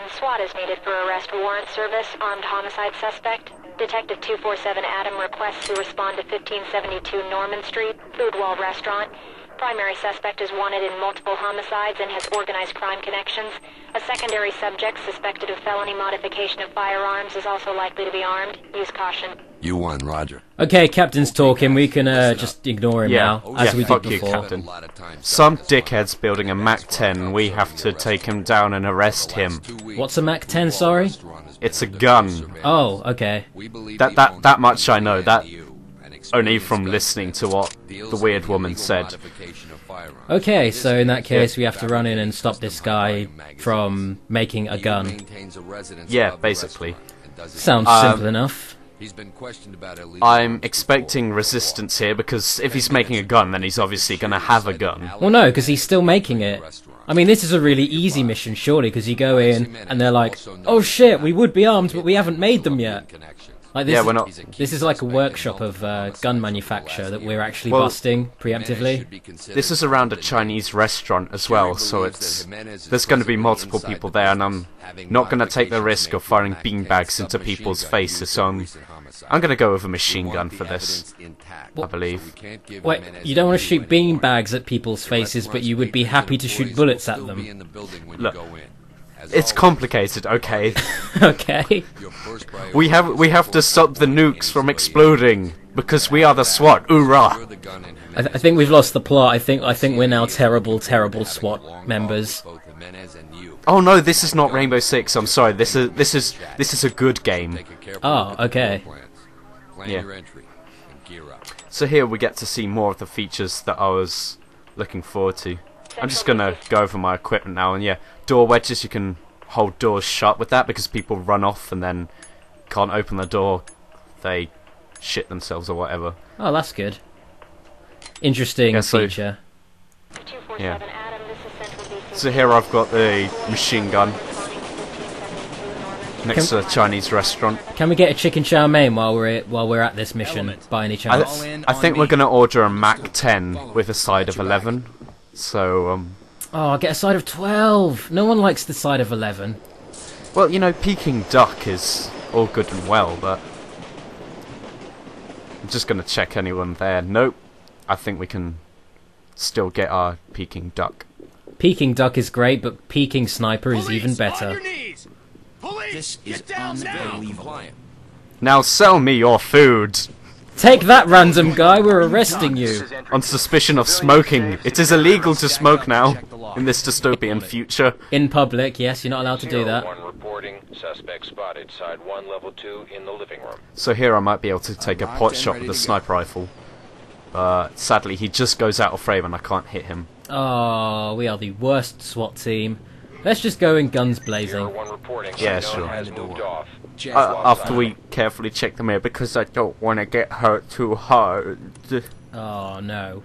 1, SWAT is needed for arrest warrant service, armed homicide suspect. Detective 247 Adam requests to respond to 1572 Norman Street, Food Wall Restaurant. Primary suspect is wanted in multiple homicides and has organized crime connections. A secondary subject suspected of felony modification of firearms is also likely to be armed. Use caution. You won, Roger. Okay, Captain's talking. We can just ignore him now, as we did before. You, Captain. Some dickhead's building a MAC-10. We have to take him down and arrest him. What's a MAC-10, sorry? It's a gun. Oh, okay. That much I know. That only from listening to what the weird woman said. Okay, so in that case we have to run in and stop this guy from making a gun. Yeah, basically. Sounds simple enough. I'm expecting resistance here, because if he's making a gun, then he's obviously going to have a gun. Well, no, because he's still making it. I mean, this is a really easy mission, surely, because you go in and they're like, oh shit, we would be armed, but we haven't made them yet. Like this, yeah, we're not. This is like a workshop of gun manufacture that we're actually busting preemptively. This is around a Chinese restaurant as well, so there's going to be multiple people there, and I'm not going to take the risk of firing beanbags into people's faces, so I'm going to go with a machine gun for this, I believe. Wait, you don't want to shoot beanbags at people's faces, but you would be happy to shoot bullets at them? Look. It's complicated, okay? Okay. We have to stop the nukes from exploding because we are the SWAT. Hoorah! I think we've lost the plot. I think we're now terrible SWAT members. Oh no, this is not Rainbow Six. I'm sorry. This is a good game. Oh, okay. Yeah. So here we get to see more of the features that I was looking forward to. I'm just gonna go over my equipment now, and yeah, door wedges, you can hold doors shut with that because people run off and then can't open the door, they shit themselves or whatever. Oh, that's good. Interesting feature. Yeah. So here I've got the machine gun next to the Chinese restaurant. Can we get a chicken chow mein while we're at this mission, by any chance? I think we're gonna order a MAC-10 with a side of 11. So, Oh, I'll get a side of 12! No one likes the side of 11. Well, you know, Peking duck is all good and well, but I'm just gonna check anyone there. Nope. I think we can still get our Peking duck. Peking duck is great, but Peking sniper is even better. On your knees! Police, get down now! Now sell me your food! Take that, random guy, we're arresting you! On suspicion of smoking. It is illegal to smoke now, in this dystopian future. In public, yes, you're not allowed to do that. Reporting, suspect spotted, side 1, level 2, in the living room. So here I might be able to take a pot shot with a sniper rifle. Sadly, he just goes out of frame and I can't hit him. Oh, we are the worst SWAT team. Let's just go in guns blazing. Yeah, sure. After we carefully check the mirror, because I don't want to get hurt too hard. Oh, no.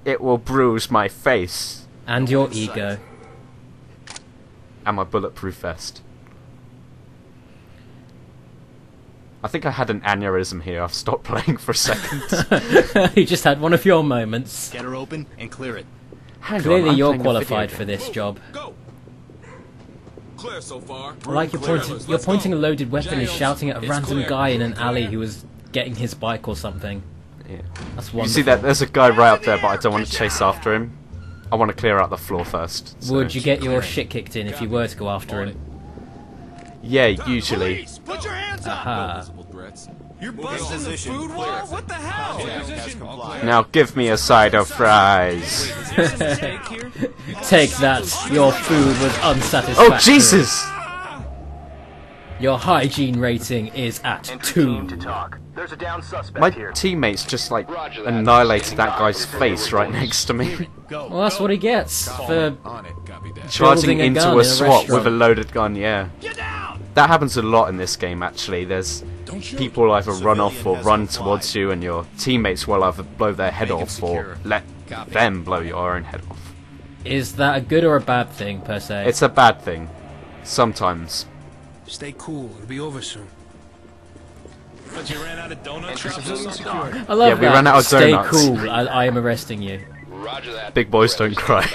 It will bruise my face. And your ego. And my bulletproof vest. I think I had an aneurysm here. I've stopped playing for a second. You just had one of your moments. Get her open and clear it. Clearly you're qualified for this job. Go. Clear so far. I like you're pointing a loaded weapon and shouting at a random guy in an alley who was getting his bike or something. Yeah. That's wonderful. You see that there's a guy right up there, but I don't want to chase after him. I want to clear out the floor first. So. Would you get your shit kicked in if you were to go after him? Yeah, usually. Put your hands up. Aha. You're busting the food wall? What the hell? Now give me a side of fries. Take that. Your food was unsatisfactory. Oh, Jesus! Your hygiene rating is at 2. My teammates just, like, annihilated that guy's face right next to me. Well, that's what he gets for Charging a into gun a in SWAT with a restaurant. loaded gun, yeah. That happens a lot in this game, actually. There's people either run off or run towards you, and your teammates will either blow their head off or let them blow your own head off. Is that a good or a bad thing, per se? It's a bad thing. Sometimes. Stay cool. It'll be over soon. But you ran out of donuts. I love Yeah, we that. ran out of Stay donuts. cool. I am arresting you. Roger that. Big boys don't cry.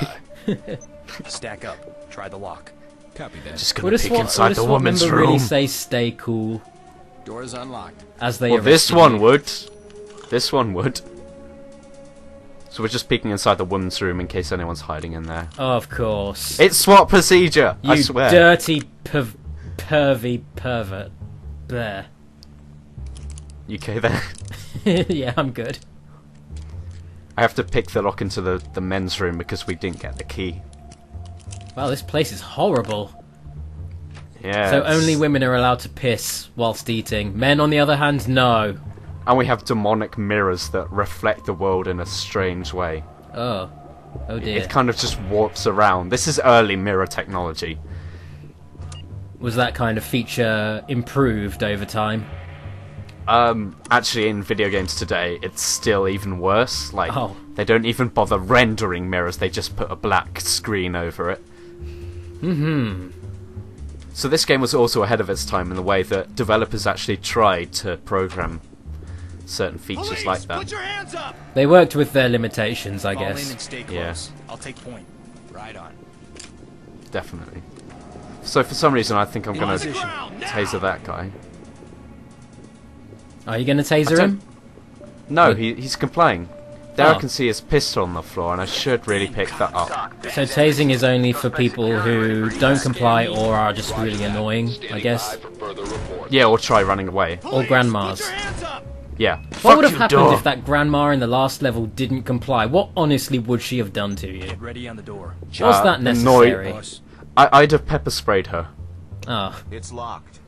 Stack up. Try the lock. Copy that. Just Would gonna a peek SWAT, inside would a the SWAT woman's member room. really say "stay cool" Door is unlocked. as they Well, this arrested one you? would. This one would. So we're just peeking inside the woman's room in case anyone's hiding in there. Of course. It's SWAT procedure, You I swear. dirty pervy pervert. There. You okay there? Yeah, I'm good. I have to pick the lock into the men's room because we didn't get the key. Wow, this place is horrible. Yeah. So it's- only women are allowed to piss whilst eating. Men, on the other hand, no. And we have demonic mirrors that reflect the world in a strange way. Oh. Oh dear. It kind of just warps around. This is early mirror technology. Was that kind of feature improved over time? Actually, in video games today, it's still even worse. Like, Oh. they don't even bother rendering mirrors, they just put a black screen over it. Mm-hmm. So this game was also ahead of its time in the way that developers actually tried to program certain features like that. Put your hands up! They worked with their limitations, I Fall in guess. and stay close. Yeah. I'll take point. Right on. Definitely. So for some reason, I think I'm gonna the ground, now! taser that guy. Are you going to taser him? No, he's complying. There I Oh. can see his pistol on the floor, and I should really pick that up. So tasing is only for people who don't comply or are just really annoying, I guess. Yeah, or try running away. Or grandmas. Put your hands up! Yeah. What would have you, happened dog. if that grandma in the last level didn't comply? What honestly would she have done to you? Ready on the door. Was that necessary? Boss. I'd have pepper sprayed her. Ah, It's locked.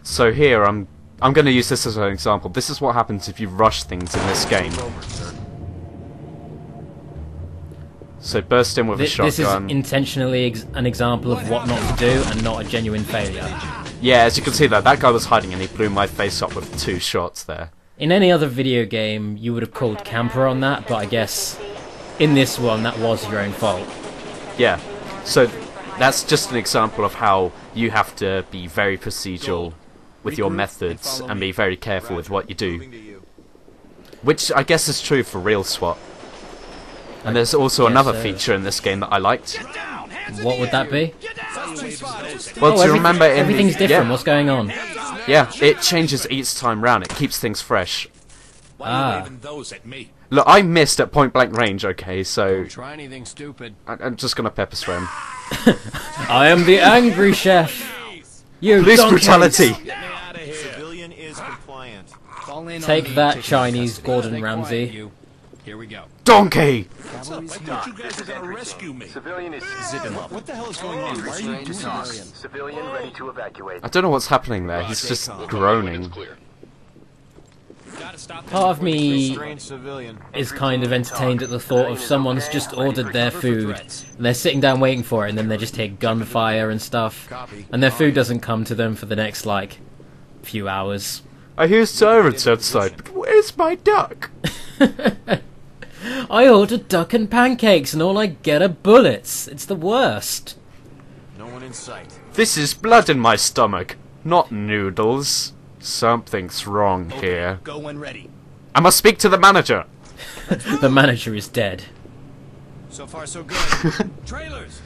So here, I'm going to use this as an example. This is what happens if you rush things in this game. So burst in with a this is shotgun. intentionally an example of what not to do and not a genuine failure. Yeah, as you can see that guy was hiding and he blew my face up with 2 shots there. In any other video game, you would have called camper on that, but I guess in this one, that was your own fault. Yeah. So that's just an example of how you have to be very procedural with your methods and be very careful with what you do. Which I guess is true for real SWAT. And there's also Yes, another sir. feature in this game that I liked. What would that be? Well, do you remember in everything's the, different. Yeah, What's going on? yeah, it changes each time round. It keeps things fresh. Ah, Those at me. Look, I missed at point blank range, okay, so Try anything stupid. I'm just gonna pepper spray him. I am the angry chef. You Police donkeys. brutality! Civilian is compliant. Fall in Take on me, that, take Chinese custody. Gordon Stay quiet, Ramsay. you. Here we go. Donkey! I thought you guys were gonna rescue me. Civilian is Zip him up. What the hell is going on? Why are you doing this? Civilian ready to evacuate. I don't know what's happening there, he's just groaning. Part of me Strange civilian. is kind of entertained at the thought of someone's just ordered their food, and they're sitting down waiting for it, and then they just hear gunfire and stuff, and their food doesn't come to them for the next, like, few hours. I hear sirens outside, but where's my duck? I ordered duck and pancakes, and all I get are bullets. It's the worst. No one in sight. This is blood in my stomach, not noodles. Something's wrong here. Go when ready. I must speak to the manager! The manager is dead. So far, so good. Trailers.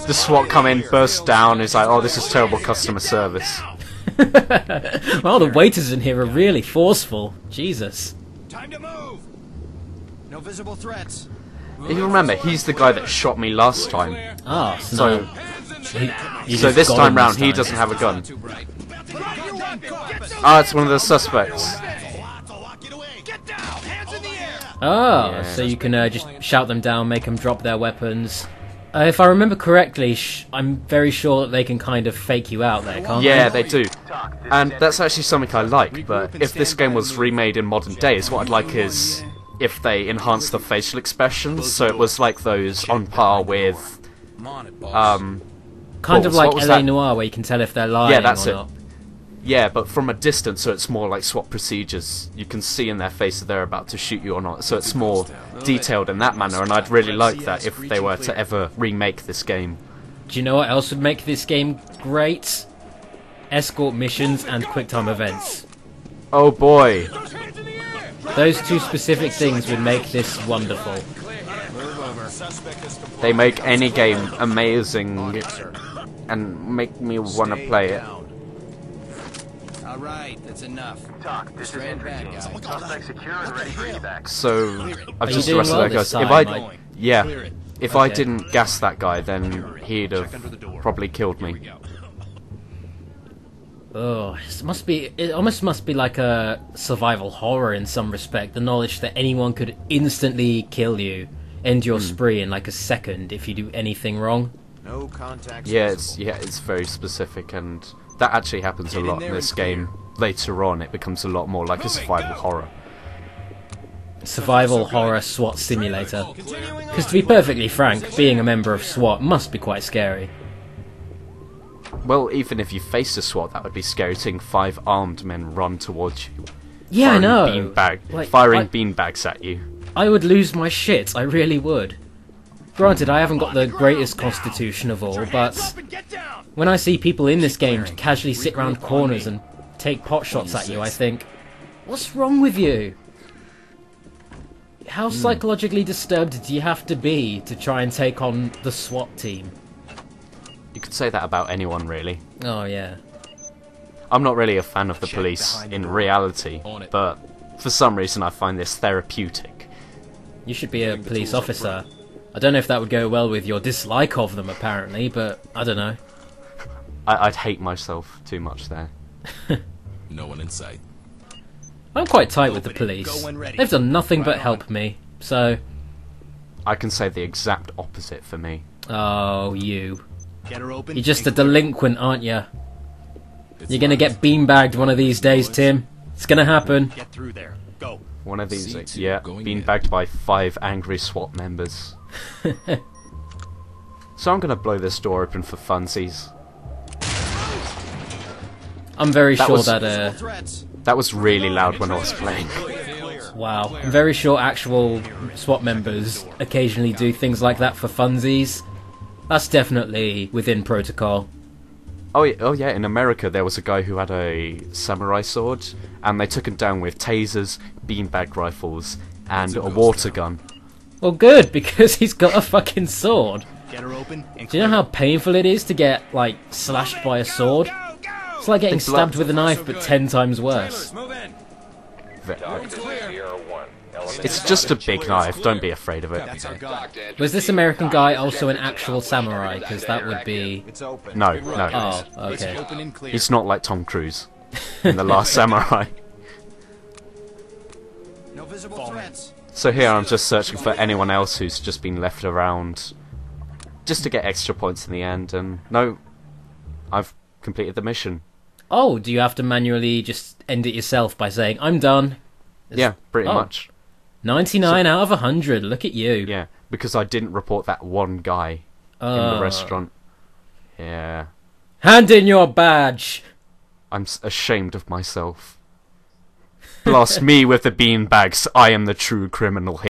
The SWAT come in, burst down, he's like, oh, this is terrible customer service. Well, the waiters in here are really forceful. Jesus. Time to move. No visible threats. You remember, he's the guy that shot me last time. Ah, So, you so just this got time him round, this he time. doesn't have a gun. Ah, it's one of the suspects. Oh, Yeah. so you can just shout them down, make them drop their weapons. If I remember correctly, I'm very sure that they can kind of fake you out there, can't Yeah, they? they do. And that's actually something I like, but if this game was remade in modern days, what I'd like is if they enhanced the facial expressions, so it was like those on par with, I'm on it, boss. Kind of like what was LA that? Noire, where you can tell if they're lying Yeah, that's or it. not. Yeah, but from a distance, so it's more like SWAT procedures. You can see in their face if they're about to shoot you or not, so it's more detailed in that manner, and I'd really like that if they were to ever remake this game. Do you know what else would make this game great? Escort missions and QuickTime events. Oh boy. Those two specific things would make this wonderful. They make any game amazing. and make me want to play it. All right, that's enough. Talk, this is entry team. Suspect secure and ready for evac. So I've Are just you doing arrested well that guy. this If time, I, Mike? yeah, Clear it. if I Okay. didn't gas that guy, then he'd have probably killed Here we me. go. Oh, it almost must be like a survival horror in some respect. The knowledge that anyone could instantly kill you, end your spree in like a second if you do anything wrong. No contact. Yeah, it's very specific, and that actually happens a Get in lot in there this and clear. game. Later on, it becomes a lot more like a survival horror. Survival horror SWAT simulator. Because to be perfectly frank, being a member of SWAT must be quite scary. Well, even if you faced a SWAT, that would be scary, seeing 5 armed men run towards you. Yeah, I know. Firing beanbags at you. I would lose my shit, I really would. Granted, I haven't got the greatest constitution of all, but when I see people in this game casually sit round corners and take pot shots at you, I think, what's wrong with you? How psychologically disturbed do you have to be to try and take on the SWAT team? You could say that about anyone, really. Oh, yeah. I'm not really a fan of the police in reality, but for some reason I find this therapeutic. You should be a police officer. I don't know if that would go well with your dislike of them, apparently, but I don't know. I'd hate myself too much there. No one in sight. I'm quite tight with the police. They've done nothing but help me, so... I can say the exact opposite for me. Oh, you. Get her open. You're just a delinquent, aren't you? You're gonna get beanbagged one of these days, Tim. It's gonna happen. Get through there. Go. One of these, C2 yeah, going being in. bagged by 5 angry SWAT members. So I'm gonna blow this door open for funsies. I'm very That sure was- that, Threats. That was really loud when I was playing. wow. I'm very sure actual SWAT members occasionally do things like that for funsies. That's definitely within protocol. Oh yeah, in America there was a guy who had a samurai sword, and they took him down with tasers, beanbag rifles, and a water gun. Well, good, because he's got a fucking sword. Get her open. And Do you know how painful it is to get, like, slashed by a sword? It's like getting stabbed with a knife, but 10 times worse. Talk, this is Sierra 1. Element It's just a big knife, don't be afraid of it. That's our guy. Was this American guy also an actual samurai? Because that would be... It's open. No. Oh, It's okay. open and clear. He's not like Tom Cruise in The Last Samurai. No visible threats. So here I'm just searching for anyone else who's just been left around just to get extra points in the end, and no, I've completed the mission. Oh, do you have to manually just end it yourself by saying, I'm done? Yeah, pretty oh. much. 99 out of 100, look at you. Yeah, because I didn't report that one guy in the restaurant. Yeah, Hand in your badge! I'm ashamed of myself. Blast me with the beanbags, I am the true criminal here.